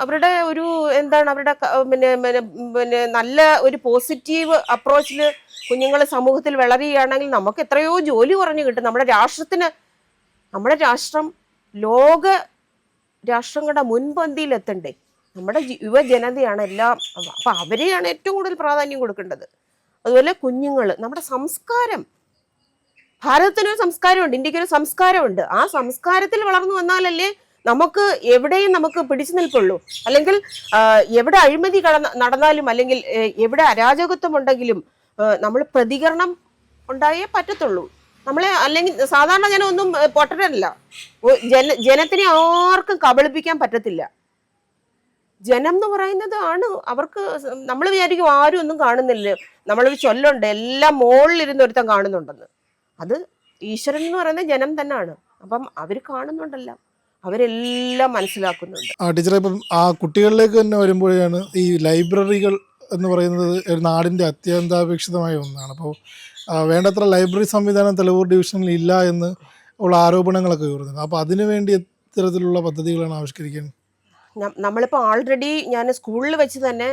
S1: അവരുടെ ഒരു എന്താണ് അവരുടെ പിന്നെ പിന്നെ പിന്നെ നല്ല ഒരു പോസിറ്റീവ് അപ്രോച്ചിൽ കുഞ്ഞുങ്ങൾ സമൂഹത്തിൽ വളരുകയാണെങ്കിൽ നമുക്ക് എത്രയോ ജോലി കുറഞ്ഞു കിട്ടും. നമ്മുടെ രാഷ്ട്രം ലോക രാഷ്ട്രങ്ങളുടെ മുൻപന്തിയിൽ എത്തണ്ടേ? നമ്മുടെ യുവജനതയാണ് എല്ലാം. അപ്പം അവരെയാണ് ഏറ്റവും കൂടുതൽ പ്രാധാന്യം കൊടുക്കേണ്ടത്. അതുപോലെ കുഞ്ഞുങ്ങൾ, നമ്മുടെ സംസ്കാരം, ഭാരതത്തിനൊരു സംസ്കാരമുണ്ട്, ഇന്ത്യക്കൊരു സംസ്കാരമുണ്ട്. ആ സംസ്കാരത്തിൽ വളർന്നു വന്നാലല്ലേ നമുക്ക് എവിടെയും നമുക്ക് പിടിച്ചു നിൽപ്പുള്ളൂ. അല്ലെങ്കിൽ എവിടെ അഴിമതി നടന്നാലും അല്ലെങ്കിൽ എവിടെ അരാജകത്വം ഉണ്ടെങ്കിലും നമ്മൾ പ്രതികരണം ഉണ്ടായേ പറ്റത്തുള്ളൂ. നമ്മളെ അല്ലെങ്കിൽ സാധാരണ ജനം ഒന്നും പൊട്ടരല്ല. ജനത്തിനെ ആർക്കും കബളിപ്പിക്കാൻ പറ്റത്തില്ല. ജനം എന്ന് പറയുന്നത് ആണ് അവർക്ക്. നമ്മൾ വിചാരിക്കും ആരും ഒന്നും കാണുന്നില്ല. നമ്മളൊരു ചൊല്ലുണ്ട്, എല്ലാം മുകളിലിരുന്ന് ഒരുത്തൻ കാണുന്നുണ്ടെന്ന്. അത് ഈശ്വരൻ എന്ന് പറയുന്നത് ജനം തന്നെയാണ്. അപ്പം അവർ കാണുന്നുണ്ടല്ലോ, അവരെല്ലാം മനസ്സിലാക്കുന്നുണ്ട്.
S2: ടീച്ചറെ, ഇപ്പം ആ കുട്ടികളിലേക്ക് തന്നെ വരുമ്പോഴാണ് ഈ ലൈബ്രറികൾ എന്ന് പറയുന്നത് ഒരു നാടിൻ്റെ അത്യന്താപേക്ഷിതമായ ഒന്നാണ്. അപ്പോൾ വേണ്ടത്ര ലൈബ്രറി സംവിധാനം തലവൂർ ഡിവിഷനിൽ ഇല്ല എന്ന് ഉള്ള ആരോപണങ്ങളൊക്കെ ഉയർന്നത്. അപ്പോൾ അതിനുവേണ്ടി എത്തരത്തിലുള്ള പദ്ധതികളാണ് ആവിഷ്കരിക്കുന്നത്?
S1: നമ്മളിപ്പോൾ ഓൾറെഡി ഞാൻ സ്കൂളിൽ വെച്ച് തന്നെ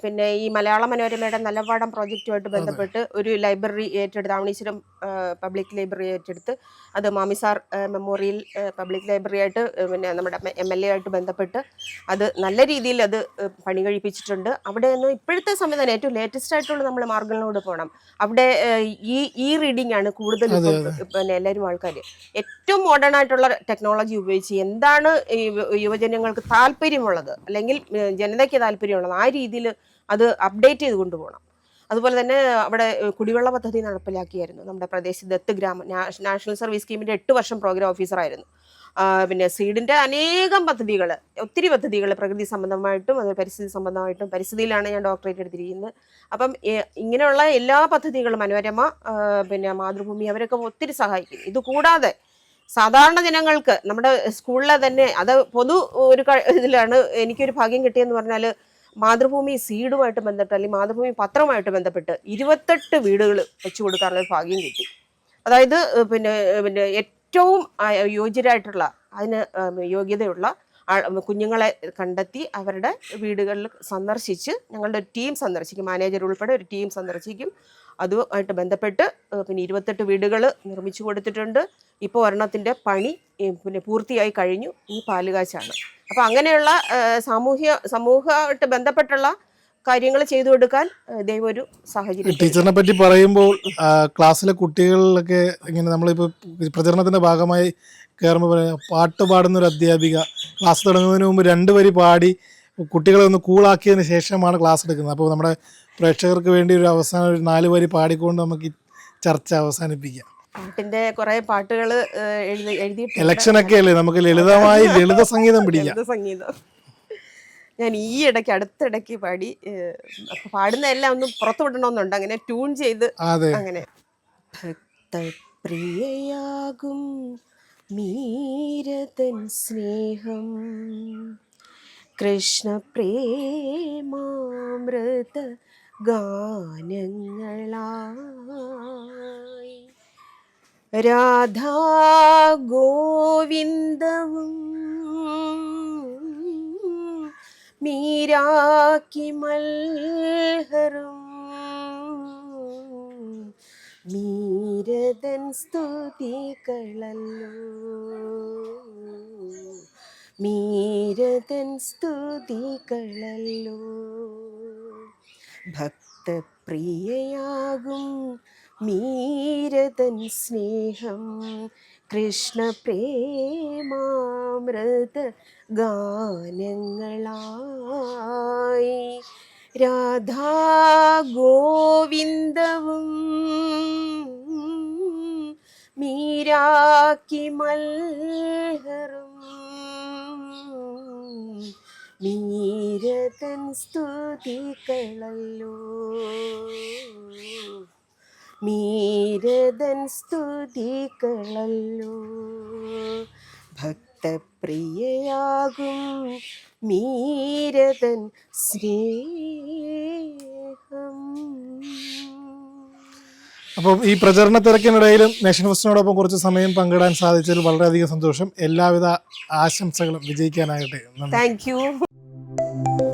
S1: പിന്നെ ഈ മലയാള മനോരമയുടെ നല്ലപാഠം പ്രോജക്റ്റുമായിട്ട് ബന്ധപ്പെട്ട് ഒരു ലൈബ്രറി ഏറ്റെടുത്ത്, ആവണീശ്വരം പബ്ലിക് ലൈബ്രറി ഏറ്റെടുത്ത് അത് മാമിസാർ മെമ്മോറിയൽ പബ്ലിക് ലൈബ്രറി ആയിട്ട് പിന്നെ നമ്മുടെ MLA ആയിട്ട് ബന്ധപ്പെട്ട് അത് നല്ല രീതിയിൽ അത് പണി കഴിപ്പിച്ചിട്ടുണ്ട്. അവിടെ നിന്ന് ഇപ്പോഴത്തെ സംവിധാനം ഏറ്റവും ലേറ്റസ്റ്റ് ആയിട്ടുള്ള നമ്മൾ മാർഗങ്ങളിലൂടെ പോകണം. അവിടെ ഈ റീഡിംഗ് ആണ് കൂടുതൽ പിന്നെ എല്ലാവരും ആൾക്കാർ ഏറ്റവും മോഡേൺ ആയിട്ടുള്ള ടെക്നോളജി ഉപയോഗിച്ച് എന്താണ് യുവജനങ്ങൾക്ക് താല്പര്യമുള്ളത് അല്ലെങ്കിൽ ജനതയ്ക്ക് താല്പര്യമുള്ളത് ആ രീതിയിൽ അത് അപ്ഡേറ്റ് ചെയ്ത് കൊണ്ടുപോകണം. അതുപോലെ തന്നെ അവിടെ കുടിവെള്ള പദ്ധതി നടപ്പിലാക്കിയായിരുന്നു. നമ്മുടെ പ്രദേശത്ത് ദത്ത് ഗ്രാമം നാഷണൽ സർവീസ് സ്കീമിൻ്റെ 8 വർഷം പ്രോഗ്രാം ഓഫീസറായിരുന്നു. പിന്നെ സീഡിൻ്റെ അനേകം പദ്ധതികൾ, ഒത്തിരി പദ്ധതികൾ പ്രകൃതി സംബന്ധമായിട്ടും അത് പരിസ്ഥിതി സംബന്ധമായിട്ടും, പരിസ്ഥിതിയിലാണ് ഞാൻ ഡോക്ടറേറ്റ് എടുത്തിരിക്കുന്നത്. അപ്പം ഇങ്ങനെയുള്ള എല്ലാ പദ്ധതികളും മനോരമ, പിന്നെ മാതൃഭൂമി അവരൊക്കെ ഒത്തിരി സഹായിക്കും. ഇതുകൂടാതെ സാധാരണ ജനങ്ങൾക്ക് നമ്മുടെ സ്കൂളിലെ തന്നെ അത് പൊതു ഒരു ഇതിലാണ് എനിക്കൊരു ഭാഗ്യം കിട്ടിയെന്ന് പറഞ്ഞാൽ മാതൃഭൂമി സീഡുമായിട്ട് ബന്ധപ്പെട്ട് അല്ലെങ്കിൽ മാതൃഭൂമി പത്രവുമായിട്ട് ബന്ധപ്പെട്ട് 28 വീടുകൾ വെച്ചു കൊടുക്കാനുള്ള ഒരു ഭാഗ്യം കിട്ടി. അതായത് പിന്നെ പിന്നെ ഏറ്റവും യോഗ്യരായിട്ടുള്ള അതിന് യോഗ്യതയുള്ള കുഞ്ഞുങ്ങളെ കണ്ടെത്തി അവരുടെ വീടുകളിൽ സന്ദർശിച്ച് ഞങ്ങളുടെ ഒരു ടീം സന്ദർശിക്കും, മാനേജർ ഉൾപ്പെടെ ഒരു ടീം സന്ദർശിക്കും. അതുമായിട്ട് ബന്ധപ്പെട്ട് പിന്നെ 28 വീടുകൾ നിർമ്മിച്ചു കൊടുത്തിട്ടുണ്ട്. ഇപ്പോൾ ഒരെണ്ണത്തിൻ്റെ പണി പിന്നെ പൂർത്തിയായി കഴിഞ്ഞു. ഈ പാലുകാച്ചാണ്. അപ്പോൾ അങ്ങനെയുള്ള സമൂഹമായിട്ട് ബന്ധപ്പെട്ടുള്ള കാര്യങ്ങൾ ചെയ്തു കൊടുക്കാൻ ദൈവം ഒരു സാഹചര്യം.
S2: ടീച്ചറിനെ പറ്റി പറയുമ്പോൾ ക്ലാസ്സിലെ കുട്ടികളിലൊക്കെ ഇങ്ങനെ നമ്മളിപ്പോൾ പ്രചരണത്തിൻ്റെ ഭാഗമായി കയറുമ്പോൾ പാട്ട് പാടുന്ന ഒരു അധ്യാപിക ക്ലാസ് തുടങ്ങുന്നതിന് മുമ്പ് 2 വരി പാടി കുട്ടികളെ ഒന്ന് കൂളാക്കിയതിന് ശേഷമാണ് ക്ലാസ് എടുക്കുന്നത്. അപ്പോൾ നമ്മുടെ പ്രേക്ഷകർക്ക് വേണ്ടി ഒരു അവസാനം ഒരു 4 വരി പാടിക്കൊണ്ട് നമുക്ക് ഈ ചർച്ച അവസാനിപ്പിക്കാം.
S1: പാട്ടിന്റെ കുറെ പാട്ടുകൾ എഴുതി
S2: ഇലക്ഷനൊക്കെ അല്ലേ, നമുക്ക് ലളിതമായി ലളിത സംഗീതം പിടിക്കാം.
S1: സംഗീതം ഞാൻ ഈ ഇടയ്ക്ക് അടുത്തിടയ്ക്ക് പാടി. പാടുന്ന എല്ലാം ഒന്ന് പുറത്തു വിടണമെന്നുണ്ട്, അങ്ങനെ ട്യൂൺ ചെയ്ത്. അങ്ങനെ ഭക്തപ്രിയയാകും മീരതൻ സ്നേഹം കൃഷ്ണ പ്രേമാമൃത ഗാനങ്ങളായി രാധാ ഗോവിന്ദവും മീരാക്കി മൽഹറും മീരതൻ സ്തുതികളല്ലോ മീരതൻ സ്തുതികളല്ലോ ഭക്തപ്രിയയാകും മീരതൻ സ്നേഹം കൃഷ്ണ പ്രേമാമൃത ഗാനങ്ങളായി രാധാ ഗോവിന്ദവും മീരാക്കി മൽഹറും മീരതൻ സ്തുതികളല്ലോ മീരതൻ സ്തുതികളല്ലോ ഭക്തപ്രിയയാകും മീരതൻ സ്നേഹം.
S2: അപ്പം ഈ പ്രചരണ തിരക്കിനിടയിലും നേഷൻ ഫസ്റ്റിനോടൊപ്പം കുറച്ച് സമയം പങ്കിടാൻ സാധിച്ചതിൽ വളരെയധികം സന്തോഷം. എല്ലാവിധ ആശംസകളും വിജയിക്കാനാകട്ടെ. നന്ദി.
S1: Thank you.